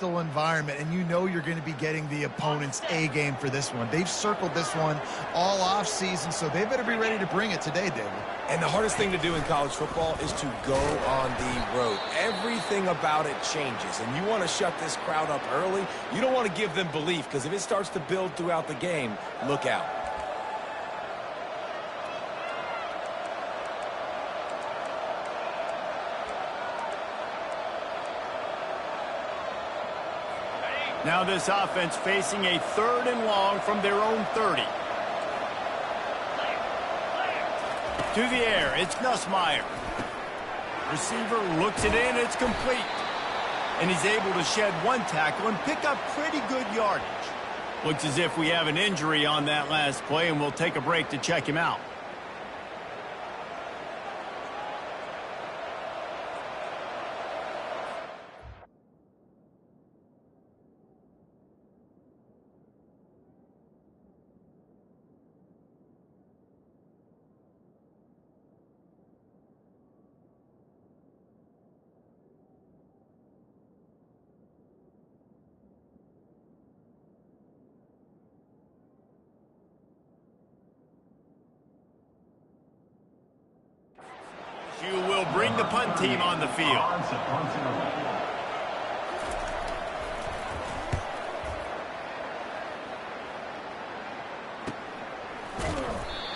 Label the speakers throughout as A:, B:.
A: environment, and you know you're going to be getting the opponent's A game for this one. They've circled this one all off season, so they better be ready to bring it today, David.
B: And the hardest thing to do in college football is to go on the road. Everything about it changes, and you want to shut this crowd up early. You don't want to give them belief, because if it starts to build throughout the game, look out.
C: Now this offense facing a 3rd and long from their own 30. To the air, it's Nussmeier. Receiver looks it in, it's complete. And he's able to shed one tackle and pick up pretty good yardage. Looks as if we have an injury on that last play, and we'll take a break to check him out. You will bring the punt team on the field.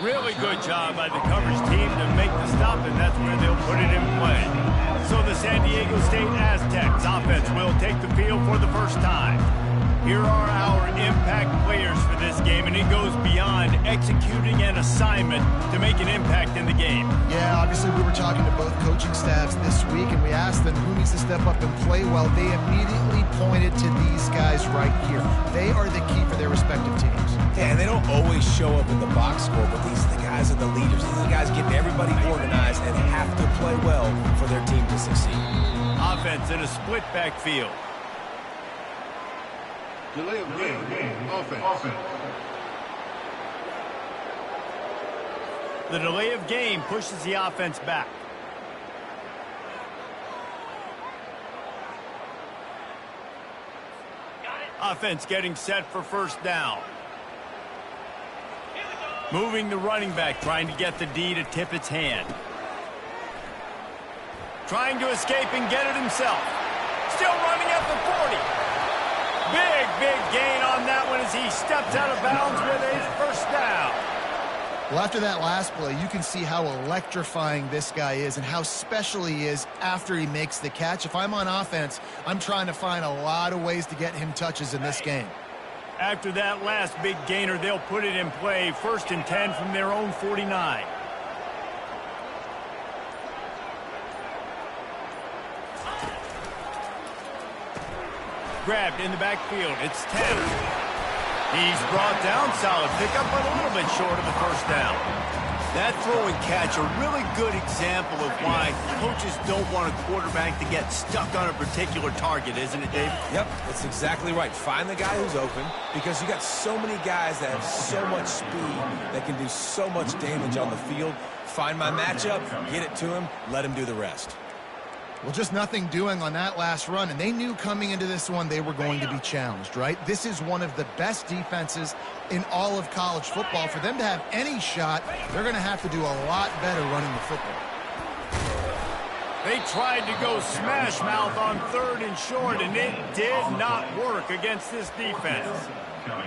C: Really good job by the coverage team to make the stop, and that's where they'll put it in play. So the San Diego State Aztecs offense will take the field for the first time. Here are our impact players for this game, and it goes beyond executing an assignment to make an impact in the game.
A: Yeah, obviously we were talking to both coaching staffs this week, and we asked them who needs to step up and play well. They immediately pointed to these guys right here. They are the key for their respective teams.
B: Yeah, and they don't always show up in the box score, but these are the guys that are the leaders. These are the guys getting everybody organized and have to play well for their team to succeed.
C: Offense in a split backfield.
D: Delay of game. Offense.
C: The delay of game pushes the offense back. Offense getting set for first down. Moving the running back, trying to get the D to tip its hand. Trying to escape and get it himself. Still running at the 40. Big gain on that one as he steps out of bounds with a first down.
A: Well, after that last play, you can see how electrifying this guy is and how special he is after he makes the catch. If I'm on offense, I'm trying to find a lot of ways to get him touches in this game.
C: After that last big gainer, they'll put it in play. 1st and 10 from their own 49. Grabbed in the backfield. It's 10. He's brought down. Solid pickup, but a little bit short of the first down. That throw and catch, a really good example of why coaches don't want a quarterback to get stuck on a particular target, isn't it, Dave?
B: Yep, that's exactly right. Find the guy who's open, because you got so many guys that have so much speed that can do so much damage on the field. Find my matchup, get it to him, let him do the rest.
A: Well, just nothing doing on that last run, and they knew coming into this one they were going to be challenged, right? This is one of the best defenses in all of college football. For them to have any shot, they're going to have to do a lot better running the football.
C: They tried to go smash mouth on 3rd and short, and it did not work against this defense.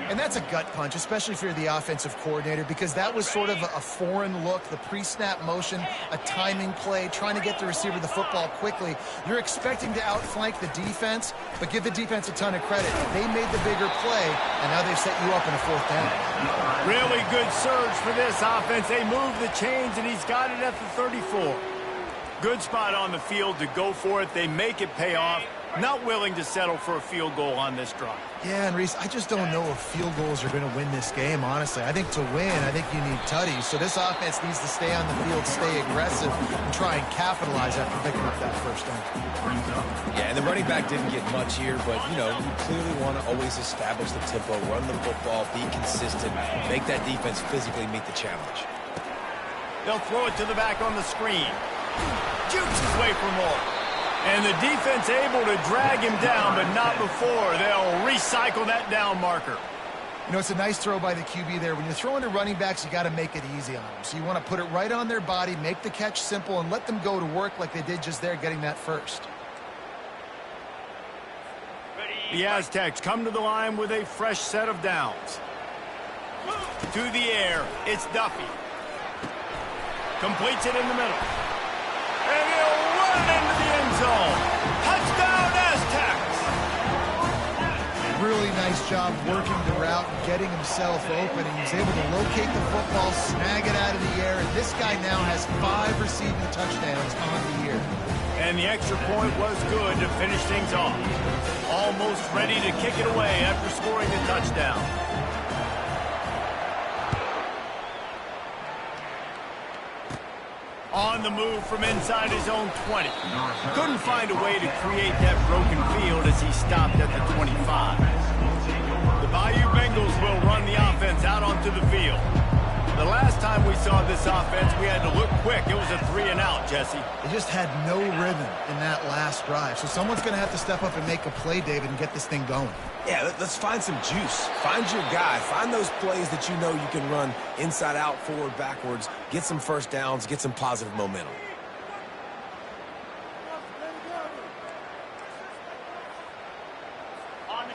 A: And that's a gut punch, especially if you're the offensive coordinator, because that was sort of a foreign look, the pre-snap motion, a timing play, trying to get the receiver the football quickly. You're expecting to outflank the defense, but give the defense a ton of credit. They made the bigger play, and now they've set you up in a 4th down.
C: Really good surge for this offense. They move the chains, and he's got it at the 34. Good spot on the field to go for it. They make it pay off. Not willing to settle for a field goal on this drive.
A: Yeah, and Reese, I just don't know if field goals are going to win this game, honestly. I think to win, I think you need tutties. So this offense needs to stay on the field, stay aggressive, and try and capitalize after picking up that first down.
B: Yeah, and the running back didn't get much here, but, you know, you clearly want to always establish the tempo, run the football, be consistent, make that defense physically meet the challenge.
C: They'll throw it to the back on the screen. Jukes his way for more. And the defense able to drag him down, but not before. They'll recycle that down marker.
A: You know, it's a nice throw by the QB there. When you're throwing to running backs, you got to make it easy on them. So you want to put it right on their body, make the catch simple, and let them go to work like they did just there, getting that first.
C: The Aztecs come to the line with a fresh set of downs. To the air, it's Duffy. Completes it in the middle. And he'll run into the end zone. Touchdown, Aztecs!
A: Really nice job working the route and getting himself open. And he's able to locate the football, snag it out of the air. And this guy now has 5 receiving touchdowns on the year.
C: And the extra point was good to finish things off. Almost ready to kick it away after scoring the touchdown. On the move from inside his own 20. Couldn't find a way to create that broken field as he stopped at the 25. The Bayou Bengals will run the offense out onto the field. The last time we saw this offense, we had to look quick. It was a 3-and-out, Jesse.
A: They just had no rhythm in that last drive. So someone's going to have to step up and make a play, David, and get this thing going.
B: Yeah, let's find some juice. Find your guy. Find those plays that you know you can run inside out, forward, backwards. Get some first downs. Get some positive momentum.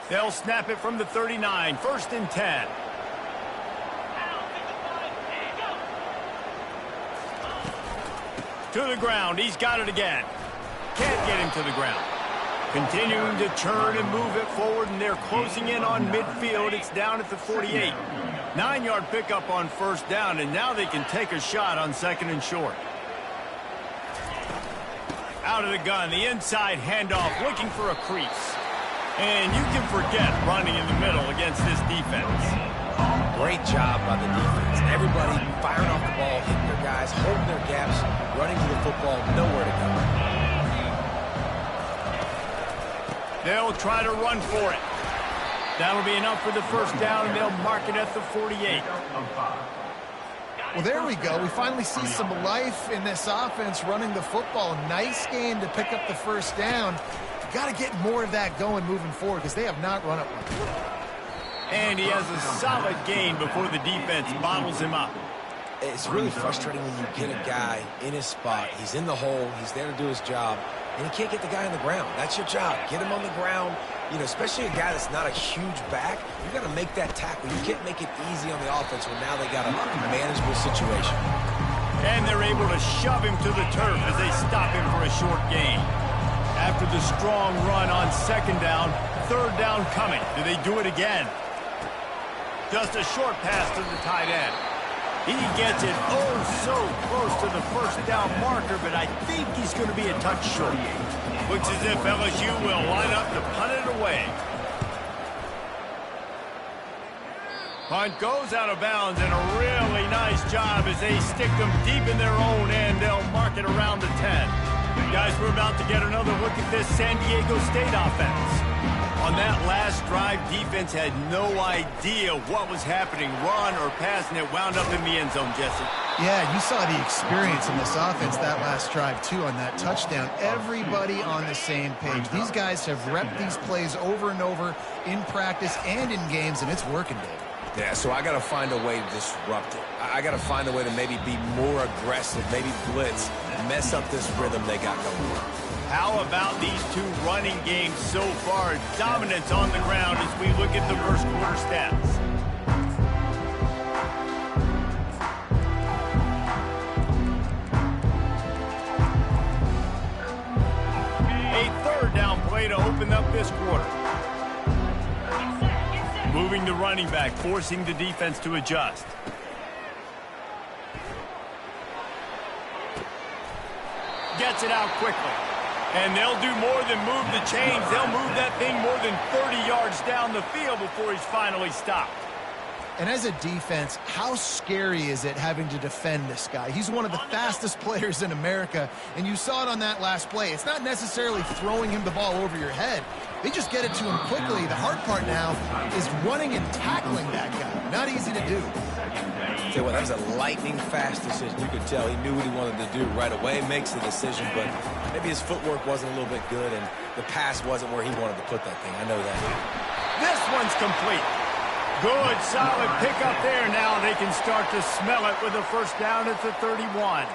C: They'll snap it from the 39. 1st and 10. To the ground. He's got it again. Can't get him to the ground. Continuing to turn and move it forward, and they're closing in on midfield. It's down at the 48. 9-yard pickup on 1st down, and now they can take a shot on 2nd and short. Out of the gun, the inside handoff, looking for a crease. And you can forget running in the middle against this defense.
B: Great job by the defense. Everybody firing off the ball, hitting their guys, holding their gaps, running to the football, nowhere to go.
C: They'll try to run for it. That'll be enough for the 1st down, and they'll mark it at the 48.
A: Well, there we go. We finally see some life in this offense running the football. Nice game to pick up the 1st down. Got to get more of that going moving forward because they have not run it well.
C: And he has a solid gain before the defense bottles him up.
B: It's really frustrating when you get a guy in his spot. He's in the hole. He's there to do his job. And you can't get the guy on the ground. That's your job. Get him on the ground. You know, especially a guy that's not a huge back. You got to make that tackle. You can't make it easy on the offense when now they got a manageable situation.
C: And they're able to shove him to the turf as they stop him for a short gain. After the strong run on 2nd down, 3rd down coming. Do they do it again? Just a short pass to the tight end. He gets it so close to the 1st down marker, but I think he's going to be a touch short. Looks as if LSU will line up to punt it away. Punt goes out of bounds, and a really nice job as they stick them deep in their own end. They'll mark it around the 10. Guys, we're about to get another look at this San Diego State offense. On that last drive, defense had no idea what was happening, run or pass, and it wound up in the end zone, Jesse.
A: Yeah, you saw the experience in this offense that last drive, too, on that touchdown. Everybody on the same page. These guys have repped these plays over and over in practice and in games, and it's working, Dave.
B: Yeah, so I got to find a way to disrupt it. I got to find a way to maybe be more aggressive, maybe blitz, mess up this rhythm they got going on.
C: How about these two running games so far? Dominance on the ground as we look at the 1st quarter stats. A 3rd down play to open up this quarter. Moving the running back, forcing the defense to adjust. Gets it out quickly. And they'll do more than move the chains. They'll move that thing more than 30 yards down the field before he's finally stopped.
A: And as a defense, how scary is it having to defend this guy? He's one of the fastest players in America, and you saw it on that last play. It's not necessarily throwing him the ball over your head. They just get it to him quickly. The hard part now is running and tackling that guy. Not easy to do.
B: Tell you what, that was a lightning-fast decision. You could tell he knew what he wanted to do right away, makes the decision, but maybe his footwork wasn't a little bit good, and the pass wasn't where he wanted to put that thing. I know that.
C: This one's complete. Good, solid pickup there. Now they can start to smell it with a first down at the 31.
A: Well,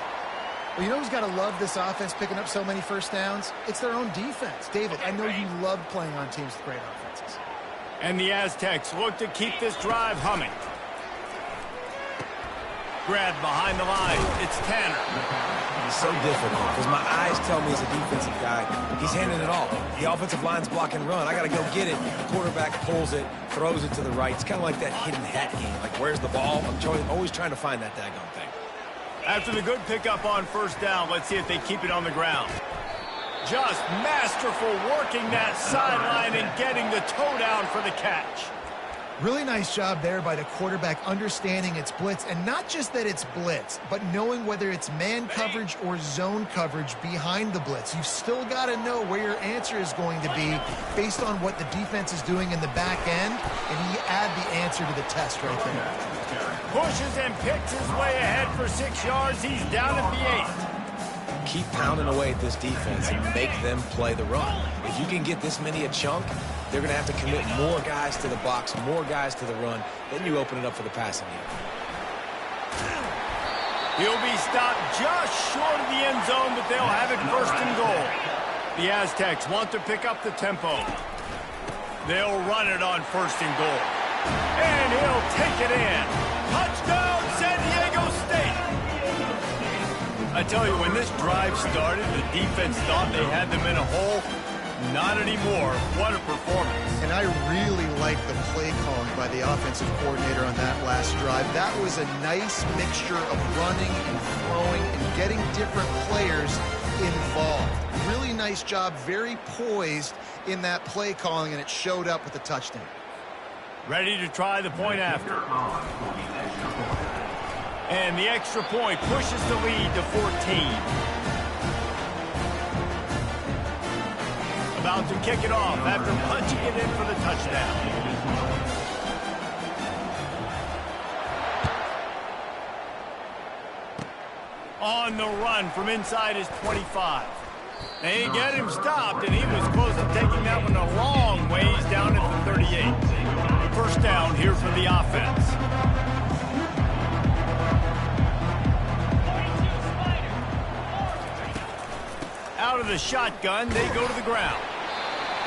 A: you know who's got to love this offense picking up so many first downs? It's their own defense. David, I know you love playing on teams with great offenses.
C: And the Aztecs look to keep this drive humming. Grab behind the line. It's Tanner.
B: It's so difficult because my eyes tell me as a defensive guy, he's handing it off. The offensive line's block and run. I got to go get it. The quarterback pulls it, throws it to the right. It's kind of like that hidden hat game. Like, where's the ball? I'm always trying to find that daggone thing.
C: After the good pickup on first down, let's see if they keep it on the ground. Just masterful working that sideline and getting the toe down for the catch.
A: Really nice job there by the quarterback understanding it's blitz, and not just that it's blitz, but knowing whether it's man coverage or zone coverage behind the blitz. You've still got to know where your answer is going to be based on what the defense is doing in the back end, and he add the answer to the test right there.
C: Pushes and picks his way ahead for 6 yards. He's down at the 8.
B: Keep pounding away at this defense and make them play the run. If you can get this many a chunk, they're going to have to commit more guys to the box, more guys to the run. Then you open it up for the passing game.
C: He'll be stopped just short of the end zone, but they'll have it first and goal. The Aztecs want to pick up the tempo. They'll run it on first and goal. And he'll take it in. Touchdown, San Diego State! I tell you, when this drive started, the defense thought they had them in a hole. Not anymore. What a performance.
A: And I really like the play calling by the offensive coordinator on that last drive. That was a nice mixture of running and throwing and getting different players involved. Really nice job, very poised in that play calling, and it showed up with the touchdown.
C: Ready to try the point after. And the extra point pushes the lead to 14. About to kick it off after punching it in for the touchdown. On the run from inside his 25. They get him stopped, and he was close to taking that one a long ways down at the 38. First down here for the offense. Out of the shotgun, they go to the ground.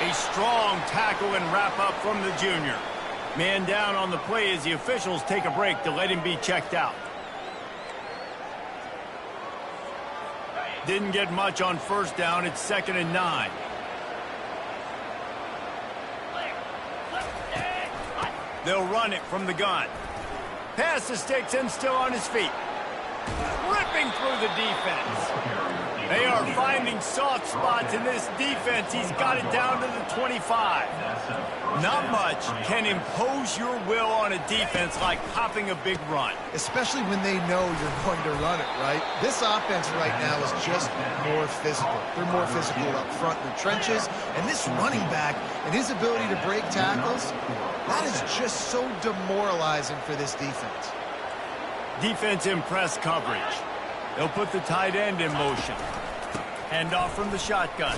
C: A strong tackle and wrap-up from the junior. Man down on the play as the officials take a break to let him be checked out. Didn't get much on first down. It's 2nd and 9. They'll run it from the gun. Pass the sticks and still on his feet. Ripping through the defense. They are finding soft spots in this defense. He's got it down to the 25. Not much can impose your will on a defense like popping a big run.
A: Especially when they know you're going to run it, right? This offense right now is just more physical. They're more physical up front in the trenches. And this running back and his ability to break tackles, that is just so demoralizing for this defense.
C: Defense in press coverage. They'll put the tight end in motion. Hand off from the shotgun.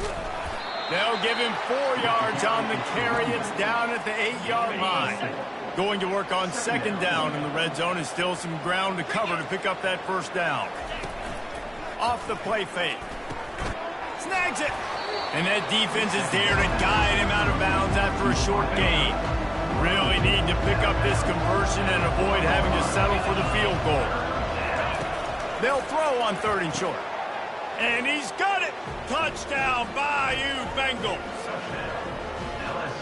C: They'll give him 4 yards on the carry. It's down at the 8-yard line. Going to work on 2nd down in the red zone, and still some ground to cover to pick up that first down. Off the play fake. Snags it. And that defense is there to guide him out of bounds after a short gain. Really need to pick up this conversion and avoid having to settle for the field goal. They'll throw on 3rd and short. And he's got it. Touchdown, Bayou Bengals.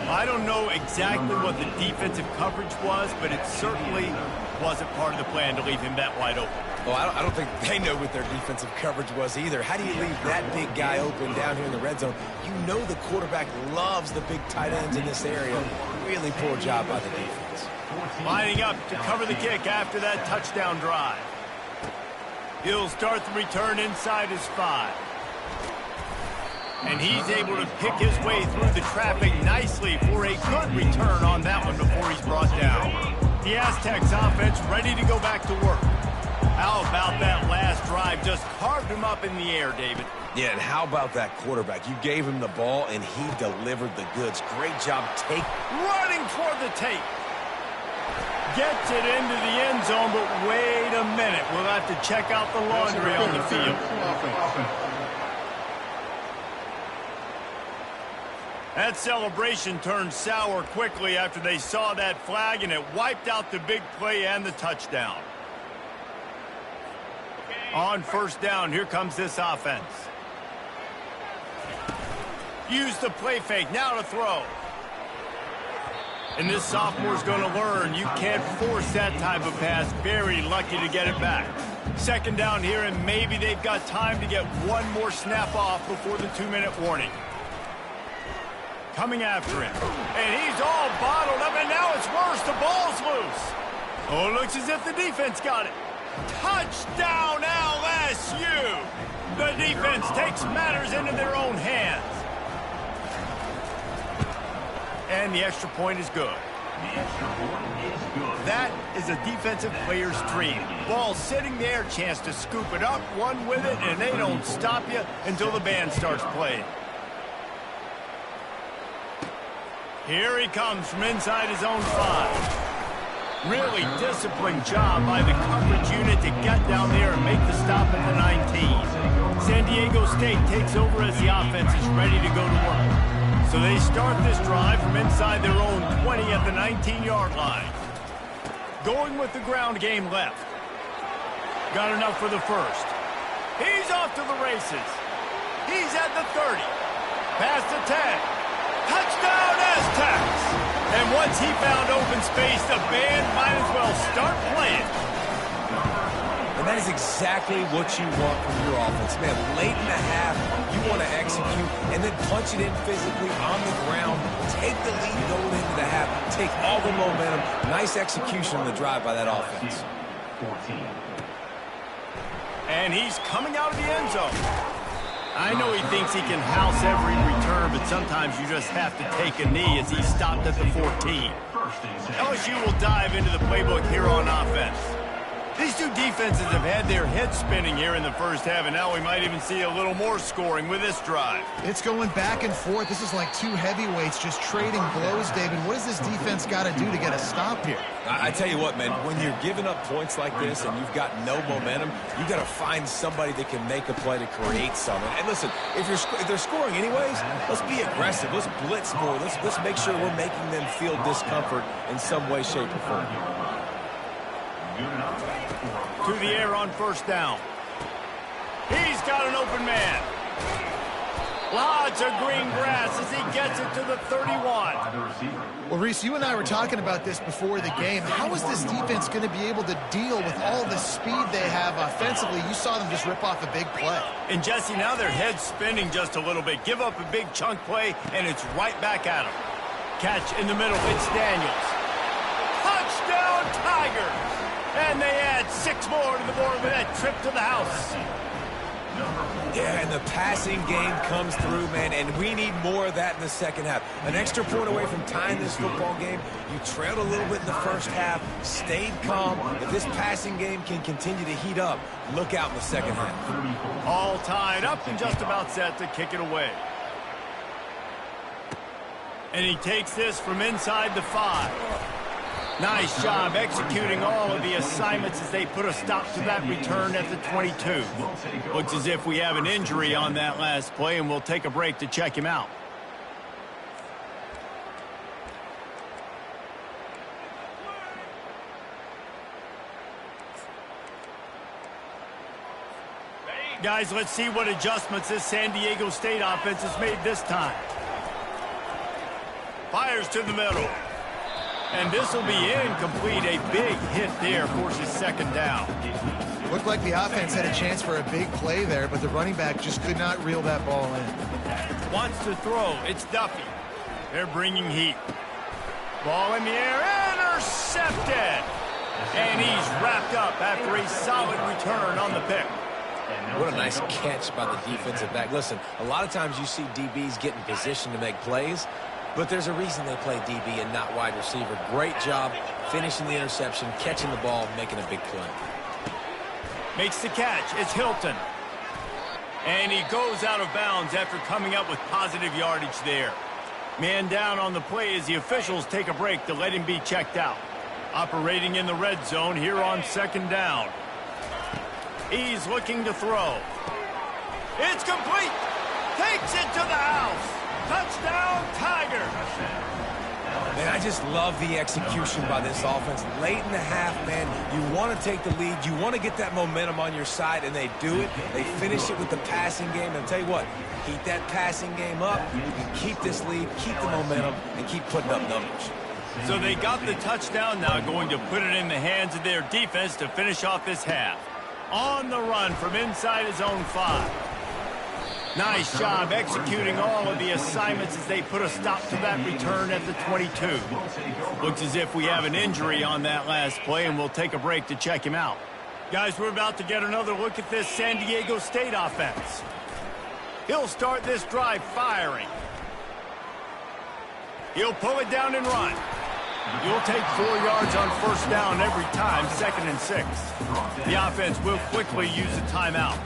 C: I don't know exactly what the defensive coverage was, but it certainly wasn't part of the plan to leave him that wide open.
B: Well, I don't think they know what their defensive coverage was either. How do you leave that big guy open down here in the red zone? You know the quarterback loves the big tight ends in this area. Really poor job by the defense.
C: Lining up to cover the kick after that touchdown drive. He'll start the return inside his 5. And he's able to pick his way through the traffic nicely for a good return on that one before he's brought down. The Aztecs offense ready to go back to work. How about that last drive? Just carved him up in the air, David.
B: Yeah, and how about that quarterback? You gave him the ball, and he delivered the goods. Great job
C: running toward the tape. Gets it into the end zone, but wait a minute. We'll have to check out the laundry on the field. That celebration turned sour quickly after they saw that flag, and it wiped out the big play and the touchdown. On first down, here comes this offense. Use the play fake, now to throw. And this sophomore's going to learn you can't force that type of pass. Very lucky to get it back. Second down here, and maybe they've got time to get one more snap off before the 2-minute warning. Coming after him. And he's all bottled up, and now it's worse. The ball's loose. Oh, it looks as if the defense got it. Touchdown, LSU! The defense takes matters into their own hands. And the extra point is good. That is a defensive player's dream. Ball sitting there, chance to scoop it up, run with it, and they don't stop you until the band starts playing. Here he comes from inside his own 5. Really disciplined job by the coverage unit to get down there and make the stop at the 19. San Diego State takes over as the offense is ready to go to work. So they start this drive from inside their own 20 at the 19-yard line. Going with the ground game left. Got enough for the first. He's off to the races. He's at the 30. Past the 10. Touchdown, Aztecs! And once he found open space, the band might as well start playing.
B: And that is exactly what you want from your offense. Man, late in the half, you want to execute and then punch it in physically on the ground. Take the lead going into the half. Take all the momentum. Nice execution on the drive by that offense.
C: And he's coming out of the end zone. I know he thinks he can house every return, but sometimes you just have to take a knee as he stopped at the 14. LSU will dive into the playbook here on offense. These two defenses have had their heads spinning here in the first half, and now we might even see a little more scoring with this drive.
A: It's going back and forth. This is like two heavyweights just trading blows, David. What does this defense got to do to get a stop here?
B: I tell you what, man, when you're giving up points like this and you've got no momentum, you got to find somebody that can make a play to create something. And listen, if they're scoring anyways, let's be aggressive. Let's blitz more. Let's make sure we're making them feel discomfort in some way, shape, or form.
C: To the air on first down. He's got an open man. Lots of green grass as he gets it to the 31.
A: Well, Reese, you and I were talking about this before the game. How is this defense going to be able to deal with all the speed they have offensively? You saw them just rip off a big play.
C: And, Jesse, now their head's spinning just a little bit. Give up a big chunk play, and it's right back at them. Catch in the middle. It's Daniels. Touchdown, Tigers! And they add 6 more to the board with that trip to the house.
B: Yeah, and the passing game comes through, man, and we need more of that in the second half. An extra point away from tying this football game. You trailed a little bit in the first half, stayed calm. If this passing game can continue to heat up, look out in the second half.
C: All tied up and just about set to kick it away. And he takes this from inside the 5. Nice job executing all of the assignments as they put a stop to that return at the 22. Looks as if we have an injury on that last play, and we'll take a break to check him out. Guys, let's see what adjustments this San Diego State offense has made this time. Fires to the middle. And this will be incomplete. A big hit there forces second down.
A: Looked like the offense had a chance for a big play there, but the running back just could not reel that ball in.
C: Wants to throw. It's Duffy. They're bringing heat. Ball in the air. Intercepted. And he's wrapped up after a solid return on the pick.
B: What a nice catch by the defensive back. Listen, a lot of times you see DBs get in position to make plays, but there's a reason they play DB and not wide receiver. Great job finishing the interception, catching the ball, making a big play.
C: Makes the catch. It's Hilton. And he goes out of bounds after coming up with positive yardage there. Man down on the play as the officials take a break to let him be checked out. Operating in the red zone here on second down. He's looking to throw. It's complete. Takes it to the house. Touchdown, Tigers.
B: Man, I just love the execution by this offense. Late in the half, man, you want to take the lead. You want to get that momentum on your side, and they do it. They finish it with the passing game. And I'll tell you what, keep that passing game up. You can keep this lead, keep the momentum, and keep putting up numbers.
C: So they got the touchdown, now going to put it in the hands of their defense to finish off this half. On the run from inside his own 5. Nice job executing all of the assignments as they put a stop to that return at the 22. Looks as if we have an injury on that last play, and we'll take a break to check him out. Guys, we're about to get another look at this San Diego State offense. He'll start this drive firing. He'll pull it down and run. You'll take 4 yards on first down every time, 2nd and 6. The offense will quickly use a timeout.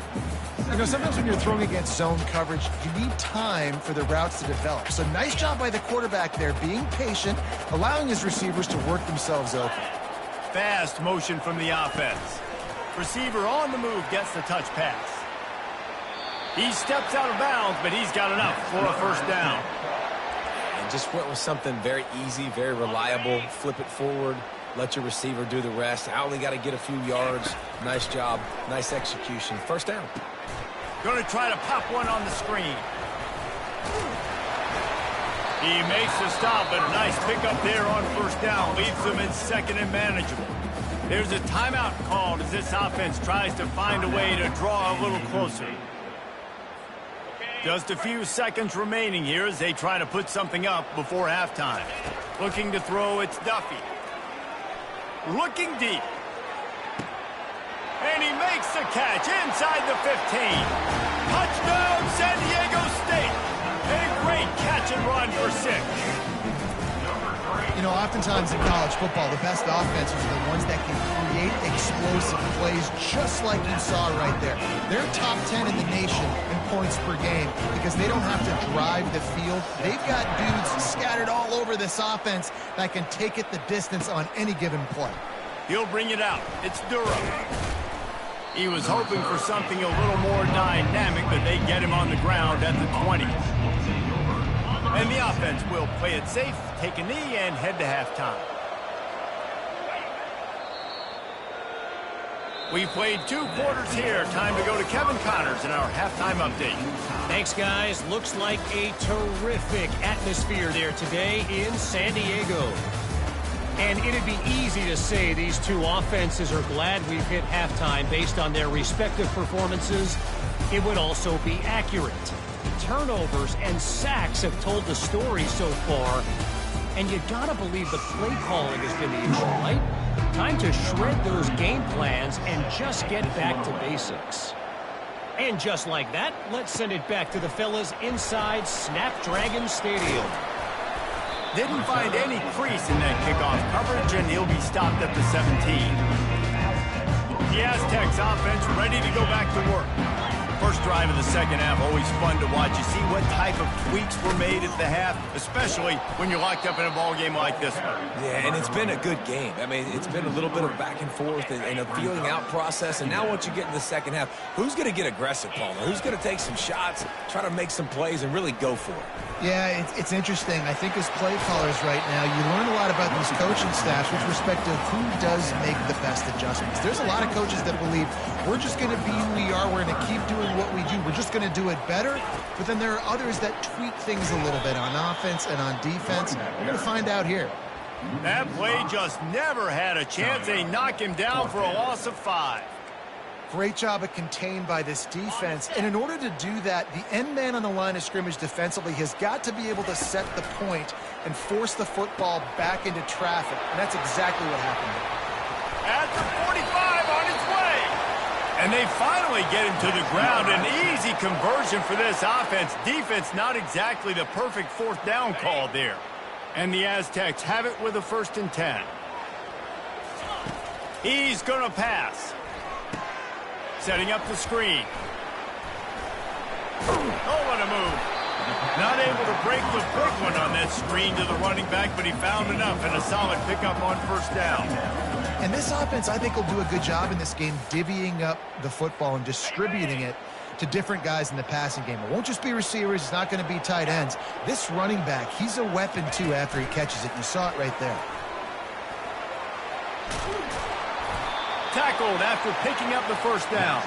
A: You know, sometimes when you're throwing against zone coverage, you need time for the routes to develop. So nice job by the quarterback there, being patient, allowing his receivers to work themselves open.
C: Fast motion from the offense. Receiver on the move gets the touch pass. He steps out of bounds, but he's got enough for a first down.
B: Just went with something very easy, very reliable. Flip it forward, let your receiver do the rest. I only got to get a few yards. Nice job, nice execution. First down.
C: Going to try to pop one on the screen. He makes the stop, but a nice pickup there on first down. Leaves them in 2nd and manageable. There's a timeout called as this offense tries to find a way to draw a little closer. Just a few seconds remaining here as they try to put something up before halftime. Looking to throw, it's Duffy. Looking deep. And he makes the catch inside the 15. Touchdown, San Diego State. A great catch and run for 6.
A: You know, oftentimes in college football, the best offenses are the ones that can create explosive plays just like you saw right there. They're top 10 in the nation in points per game because they don't have to drive the field. They've got dudes scattered all over this offense that can take it the distance on any given play.
C: He'll bring it out. It's Durham. He was hoping for something a little more dynamic, but they get him on the ground at the 20. And the offense will play it safe, take a knee, and head to halftime. We played 2 quarters here. Time to go to Kevin Connors in our halftime update.
E: Thanks, guys. Looks like a terrific atmosphere there today in San Diego. And it'd be easy to say these 2 offenses are glad we've hit halftime based on their respective performances. It would also be accurate. Turnovers and sacks have told the story so far. And you gotta believe the play calling has been the issue, right? Time to shred those game plans and just get back to basics. And just like that, let's send it back to the fellas inside Snapdragon Stadium.
C: Didn't find any crease in that kickoff coverage, and he'll be stopped at the 17. The Aztecs offense ready to go back to work. First drive of the second half, always fun to watch. You see what type of tweaks were made at the half, especially when you're locked up in a ball game like this one.
B: Yeah, and it's been a good game. I mean, it's been a little bit of back and forth and a feeling out process. And now once you get in the second half, who's going to get aggressive, Palmer? Who's going to take some shots, try to make some plays, and really go for it?
A: Yeah, it's interesting. I think as play callers right now, you learn a lot about these coaching staffs with respect to who does make the best adjustments. There's a lot of coaches that believe we're just going to be who we are. We're going to keep doing what we do. We're just going to do it better. But then there are others that tweak things a little bit on offense and on defense. We're going to find out here.
C: That play just never had a chance. They knock him down for a loss of 5.
A: Great job of contained by this defense. And in order to do that, the end man on the line of scrimmage defensively has got to be able to set the point and force the football back into traffic. And that's exactly what happened there.
C: At the 45 on its way. And they finally get him to the ground. An easy conversion for this offense. Defense not exactly the perfect 4th down call there. And the Aztecs have it with a 1st and 10. He's going to pass. Setting up the screen. Oh, what a move. Not able to break the big one on that screen to the running back, but he found enough and a solid pickup on 1st down.
A: And this offense, I think, will do a good job in this game divvying up the football and distributing it to different guys in the passing game. It won't just be receivers. It's not going to be tight ends. This running back, he's a weapon, too, after he catches it. You saw it right there.
C: Tackled after picking up the 1st down.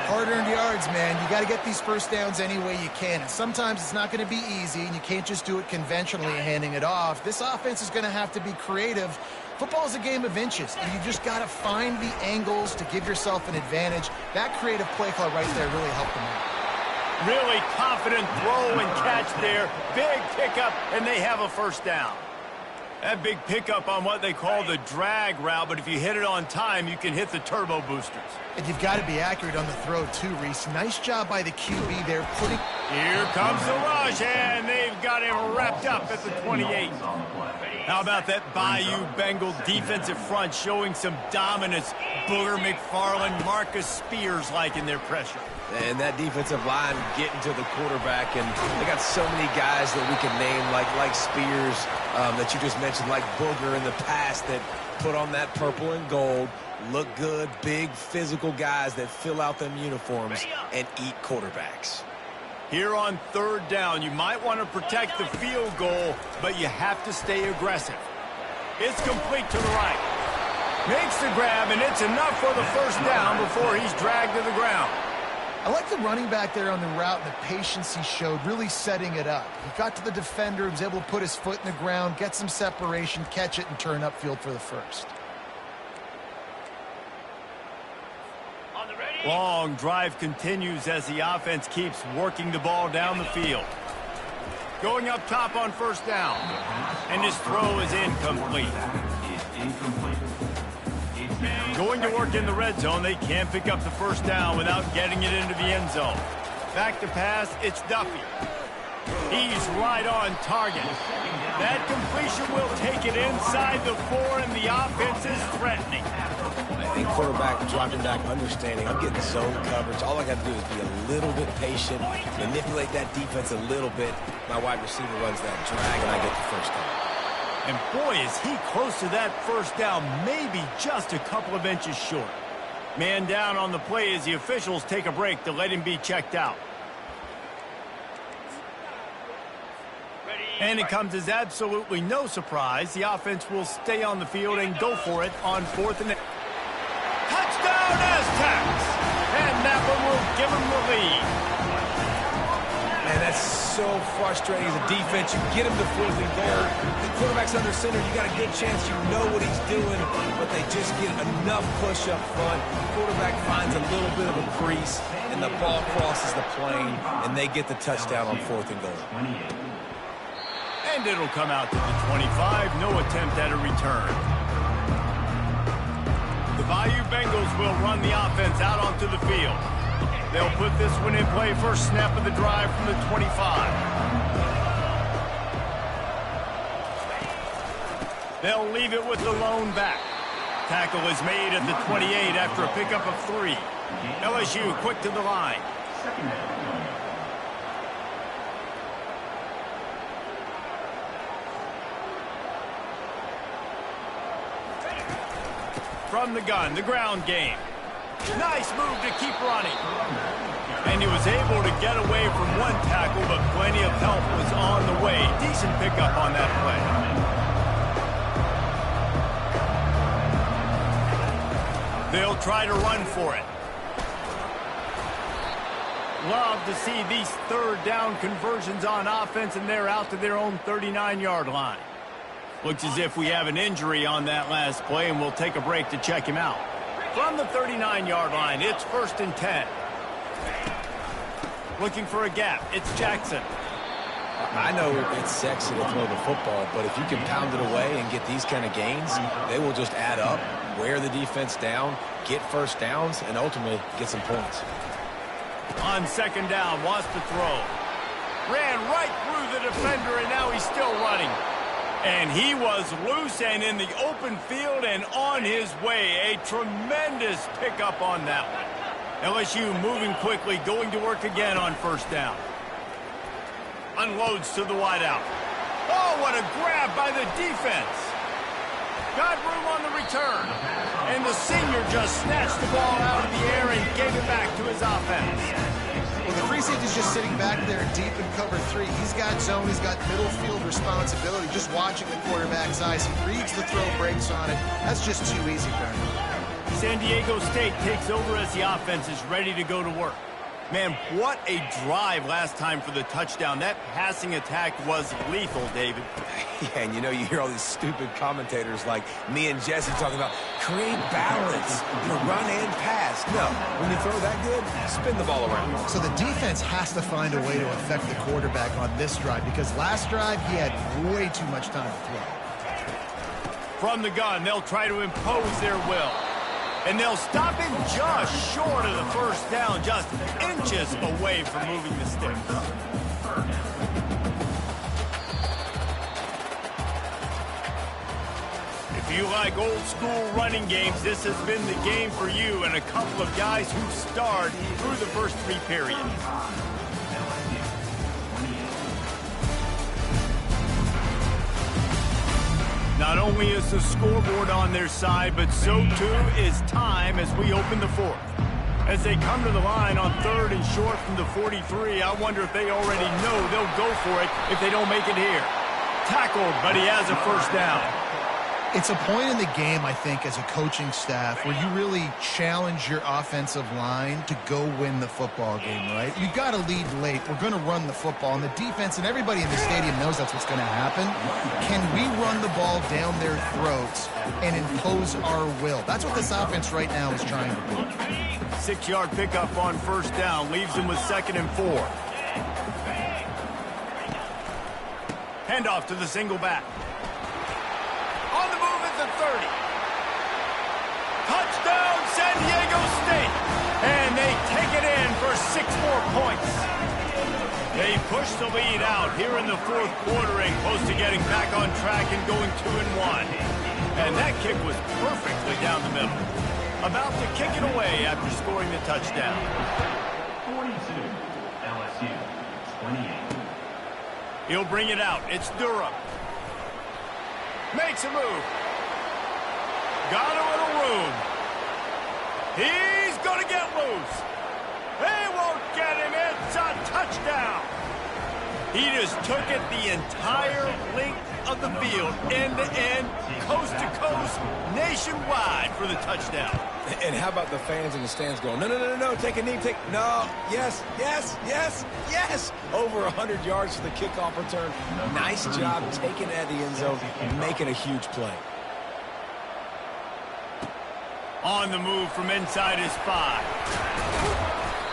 A: Hard-earned yards, man. You got to get these 1st downs any way you can. And sometimes it's not going to be easy, and you can't just do it conventionally handing it off. This offense is going to have to be creative. Football is a game of inches, and you just got to find the angles to give yourself an advantage. That creative play call right there really helped them out.
C: Really confident throw and catch there. Big pickup, and they have a 1st down. That big pickup on what they call the drag route, but if you hit it on time, you can hit the turbo boosters.
A: And you've got to be accurate on the throw, too, Reese. Nice job by the QB there putting...
C: Here comes the rush, and they've got him wrapped up at the 28. How about that Bayou Bengal defensive front showing some dominance? Booger McFarland, Marcus Spears-like in their pressure.
B: And that defensive line getting to the quarterback, and they got so many guys that we can name, like Spears, that you just mentioned, like Booger in the past, that put on that purple and gold, look good, big physical guys that fill out them uniforms and eat quarterbacks.
C: Here on 3rd down, you might want to protect the field goal, but you have to stay aggressive. It's complete to the right. Makes the grab, and it's enough for the 1st down before he's dragged to the ground.
A: I like the running back there on the route and the patience he showed, really setting it up. He got to the defender, was able to put his foot in the ground, get some separation, catch it, and turn upfield for the 1st.
C: Long drive continues as the offense keeps working the ball down the field. Going up top on 1st down. And his throw is incomplete. Going to work in the red zone. They can't pick up the 1st down without getting it into the end zone. Back to pass, it's Duffy. He's right on target. That completion will take it inside the 4, and the offense is threatening.
B: I think quarterback dropping back, understanding I'm getting zone coverage. All I got to do is be a little bit patient, manipulate that defense a little bit. My wide receiver runs that drag, and I get the 1st down.
C: And boy, is he close to that 1st down, maybe just a couple of inches short. Man down on the play as the officials take a break to let him be checked out. And it comes as absolutely no surprise. The offense will stay on the field and go for it on 4th and... Touchdown, Aztecs! And that one will give them the lead.
B: Man, that's so frustrating as a defense. You get him to 4th and goal. The quarterback's under center. You got a good chance you know what he's doing, but they just get enough push up front. The quarterback finds a little bit of a crease, and the ball crosses the plane, and they get the touchdown on 4th and goal.
C: And it'll come out to the 25. No attempt at a return. The Bayou Bengals will run the offense out onto the field. They'll put this one in play first snap of the drive from the 25. They'll leave it with the lone back. Tackle is made at the 28 after a pickup of 3. LSU quick to the line. From the gun, the ground game. Nice move to keep running. And he was able to get away from one tackle, but plenty of help was on the way. Decent pickup on that play. They'll try to run for it. Love to see these 3rd down conversions on offense, and they're out to their own 39-yard line. Looks as if we have an injury on that last play, and we'll take a break to check him out. From the 39-yard line, it's 1st and 10. Looking for a gap. It's Jackson.
B: I know it's sexy to throw the football, but if you can pound it away and get these kind of gains, they will just add up, wear the defense down, get first downs, and ultimately get some points.
C: On 2nd down, wants to throw. Ran right through the defender, and now he's still running. And he was loose and in the open field and on his way. A tremendous pickup on that one. LSU moving quickly, going to work again on 1st down. Unloads to the wideout. Oh, what a grab by the defense. Got room on the return. And the senior just snatched the ball out of the air and gave it back to his offense.
A: Well, the free safety's just sitting back there deep in cover 3. He's got zone. He's got middle field responsibility. Just watching the quarterback's eyes. He reads the throw, breaks on it. That's just too easy for him.
C: San Diego State takes over as the offense is ready to go to work. Man, what a drive last time for the touchdown. That passing attack was lethal, David.
B: Yeah, and you hear all these stupid commentators like me and Jesse talking about create balance, run and pass. No, when you throw that good, spin the ball around.
A: So the defense has to find a way to affect the quarterback on this drive because last drive he had way too much time to throw.
C: From the gun, they'll try to impose their will. And they'll stop him just short of the 1st down, just inches away from moving the sticks. If you like old school running games, this has been the game for you and a couple of guys who starred through the first 3 periods. Not only is the scoreboard on their side, but so too is time as we open the 4th. As they come to the line on 3rd and short from the 43, I wonder if they already know they'll go for it if they don't make it here. Tackled, but he has a 1st down.
A: It's a point in the game, I think, as a coaching staff where you really challenge your offensive line to go win the football game, right? You got to lead late. We're going to run the football, and the defense and everybody in the stadium knows that's what's going to happen. Can we run the ball down their throats and impose our will? That's what this offense right now is trying to do.
C: 6-yard pickup on 1st down leaves him with 2nd and 4. Handoff to the single back. On the move at the 30. Touchdown, San Diego State. And they take it in for 6 more points. They push the lead out here in the 4th quarter and close to getting back on track and going 2-1. And that kick was perfectly down the middle. About to kick it away after scoring the touchdown.
F: 42, LSU, 28.
C: He'll bring it out. It's Durham. Makes a move. Got a little room. He's going to get loose. They won't get him. It's a touchdown. He just took it the entire length of the field, end to end, coast to coast, nationwide for the touchdown.
B: And how about the fans in the stands going, no, take a knee, no, yes. Over 100 yards for the kickoff return. Nice job taking it at the end zone and making a huge play.
C: On the move from inside his 5.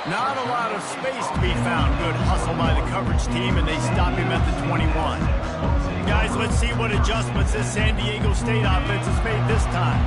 C: Not a lot of space to be found. Good hustle by the coverage team, and they stop him at the 21. Guys, let's see what adjustments this San Diego State offense has made this time.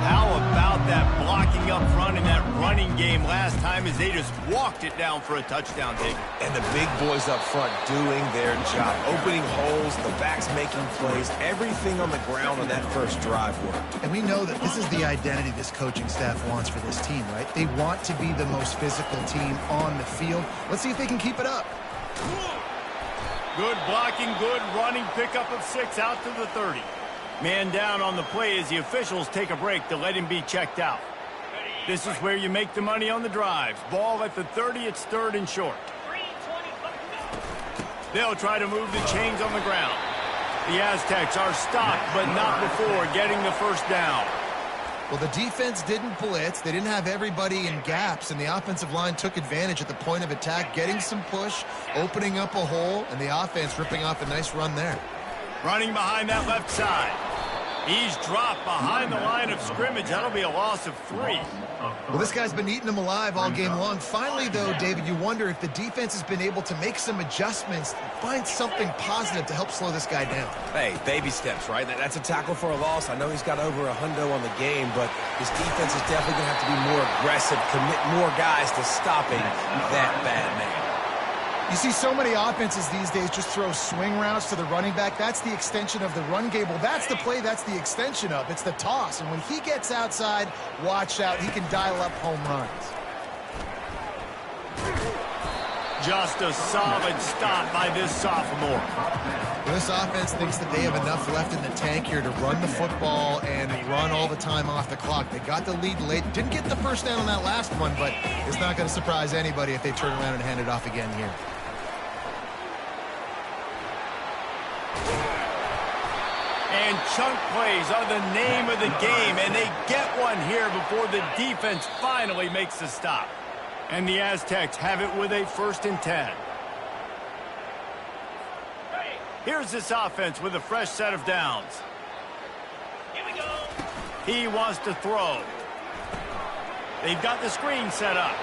C: How about that blocking up front in that running game last time as they just walked it down for a touchdown, David?
B: And the big boys up front doing their job. Opening holes, the backs making plays, everything on the ground on that first drive worked.
A: And we know that this is the identity this coaching staff wants for this team, right? They want to be the most physical team on the field. Let's see if they can keep it up.
C: Good blocking, good running, pickup of 6 out to the 30. Man down on the play as the officials take a break to let him be checked out. This is where you make the money on the drives. Ball at the 30, it's 3rd and short. They'll try to move the chains on the ground. The Aztecs are stopped, but not before getting the 1st down.
A: Well, the defense didn't blitz. They didn't have everybody in gaps, and the offensive line took advantage at the point of attack, getting some push, opening up a hole, and the offense ripping off a nice run there.
C: Running behind that left side. He's dropped behind the line of scrimmage. That'll be a loss of 3.
A: Well, this guy's been eating them alive all game long. Finally, though, David, you wonder if the defense has been able to make some adjustments, find something positive to help slow this guy down.
B: Hey, baby steps, right? That's a tackle for a loss. I know he's got over a hundo on the game, but his defense is definitely going to have to be more aggressive, commit more guys to stopping that bad man.
A: You see so many offenses these days just throw swing routes to the running back. That's the extension of the run game. Well, that's the play that's the extension of. It's the toss. And when he gets outside, watch out. He can dial up home runs.
C: Just a solid stop by this sophomore.
A: This offense thinks that they have enough left in the tank here to run the football and run all the time off the clock. They got the lead late. Didn't get the first down on that last one, but it's not going to surprise anybody if they turn around and hand it off again here.
C: And chunk plays are the name of the game, and they get one here before the defense finally makes the stop. And the Aztecs have it with a 1st and 10. Here's this offense with a fresh set of downs. Here we go. He wants to throw. They've got the screen set up.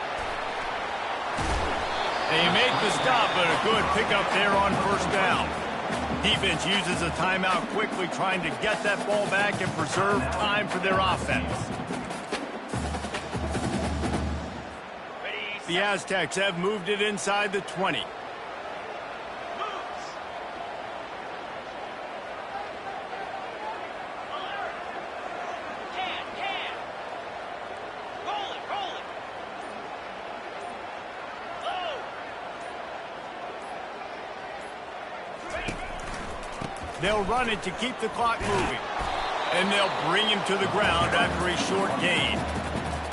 C: They make the stop, but a good pickup there on 1st down. Defense uses a timeout quickly, trying to get that ball back and preserve time for their offense. The Aztecs have moved it inside the 20. They'll run it to keep the clock moving. And they'll bring him to the ground after a short gain.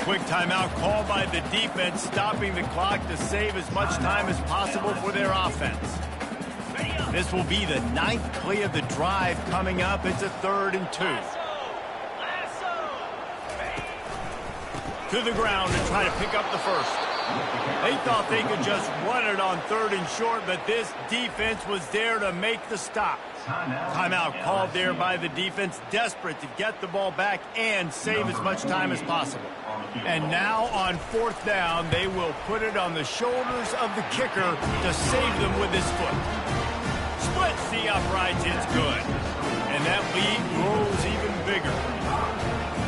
C: Quick timeout called by the defense, stopping the clock to save as much time as possible for their offense. This will be the 9th play of the drive coming up. It's a 3rd and 2. To the ground to try to pick up the first. They thought they could just run it on 3rd and short, but this defense was there to make the stop. Timeout called there by the defense, desperate to get the ball back and save as much time as possible. And now on 4th down, they will put it on the shoulders of the kicker to save them with his foot. Splits the uprights, it's good. And that lead grows even bigger.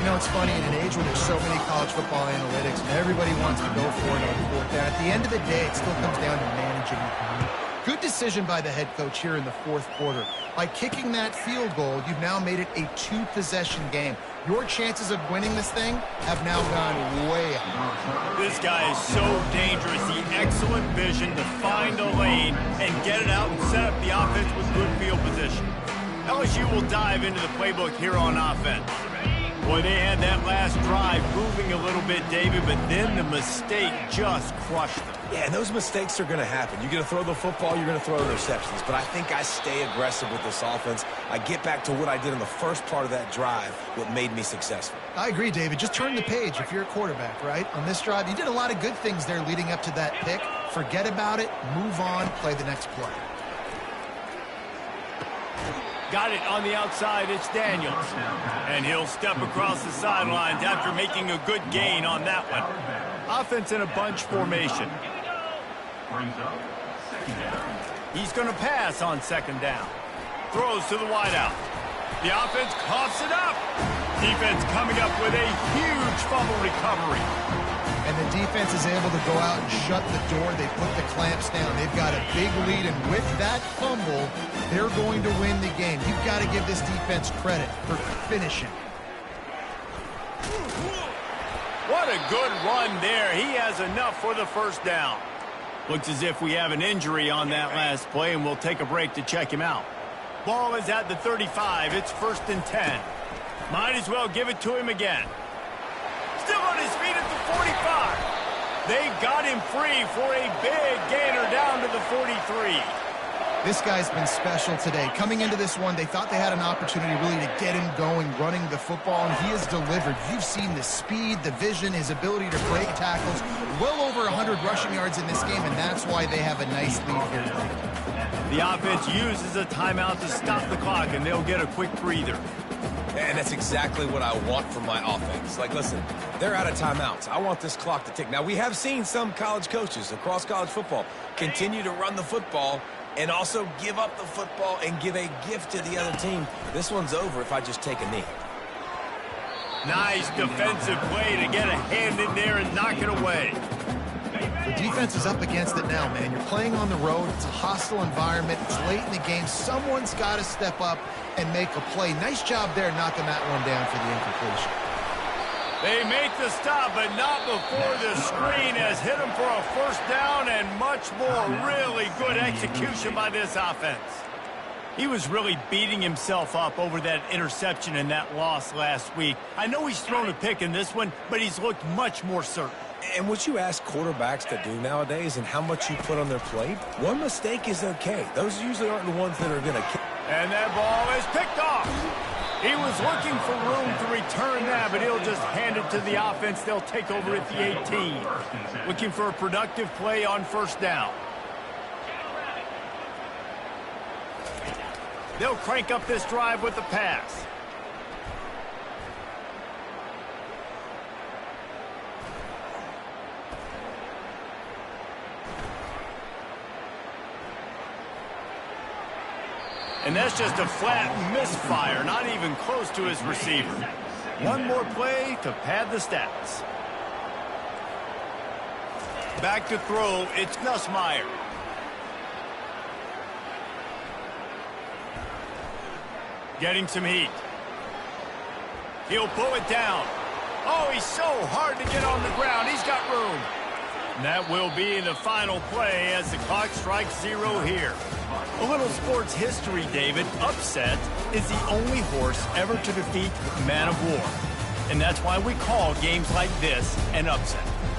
A: You know, it's funny, in an age where there's so many college football analytics and everybody wants to go for it on 4th down, at the end of the day, it still comes down to managing the time. Good decision by the head coach here in the 4th quarter. By kicking that field goal, you've now made it a 2-possession game. Your chances of winning this thing have now gone way up.
C: This guy is so dangerous. The excellent vision to find a lane and get it out and set up the offense with good field position. LSU will dive into the playbook here on offense. Boy, they had that last drive moving a little bit, David, but then the mistake just crushed them.
B: Yeah, and those mistakes are going to happen. You're going to throw the football, you're going to throw interceptions. But I think I stay aggressive with this offense. I get back to what I did in the first part of that drive, what made me successful.
A: I agree, David. Just turn the page if you're a quarterback, right? On this drive, you did a lot of good things there leading up to that pick. Forget about it, move on, play the next play.
C: Got it on the outside, it's Daniels. And he'll step across the sidelines after making a good gain on that one. Offense in a bunch formation. He's going to pass on 2nd down. Throws to the wideout. The offense coughs it up. Defense coming up with a huge fumble recovery.
A: And the defense is able to go out and shut the door. They put the clamps down. They've got a big lead, and with that fumble, they're going to win the game. You've got to give this defense credit for finishing.
C: What a good run there. He has enough for the 1st down. Looks as if we have an injury on that last play, and we'll take a break to check him out. Ball is at the 35. It's 1st and 10. Might as well give it to him again. Still on his feet at the 45. They got him free for a big gainer down to the 43.
A: This guy's been special today. Coming into this one, they thought they had an opportunity really to get him going, running the football, and he has delivered. You've seen the speed, the vision, his ability to break tackles. Well over 100 rushing yards in this game, and that's why they have a nice lead here today.
C: The offense uses a timeout to stop the clock, and they'll get a quick breather.
B: And that's exactly what I want from my offense. Like, listen, they're out of timeouts. I want this clock to tick. Now, we have seen some college coaches across college football continue to run the football and also give up the football and give a gift to the other team. This one's over if I just take a knee.
C: Nice defensive play to get a hand in there and knock it away.
A: The defense is up against it now, man. You're playing on the road. It's a hostile environment. It's late in the game. Someone's got to step up and make a play. Nice job there knocking that one down for the incompletion.
C: They make the stop, but not before the screen has hit them for a first down and much more. Really good execution by this offense. He was really beating himself up over that interception and that loss last week. I know he's thrown a pick in this one, but he's looked much more certain.
B: And what you ask quarterbacks to do nowadays and how much you put on their plate, one mistake is okay. Those usually aren't the ones that are going to kill.
C: And that ball is picked off. He was looking for room to return that, but he'll just hand it to the offense. They'll take over at the 18. Looking for a productive play on first down. They'll crank up this drive with the pass. And that's just a flat misfire, not even close to his receiver. One more play to pad the stats. Back to throw, it's Nussmeier. Getting some heat. He'll pull it down. Oh, he's so hard to get on the ground. He's got room. And that will be the final play as the clock strikes 0 here. A little sports history, David. Upset is the only horse ever to defeat Man of War. And that's why we call games like this an upset.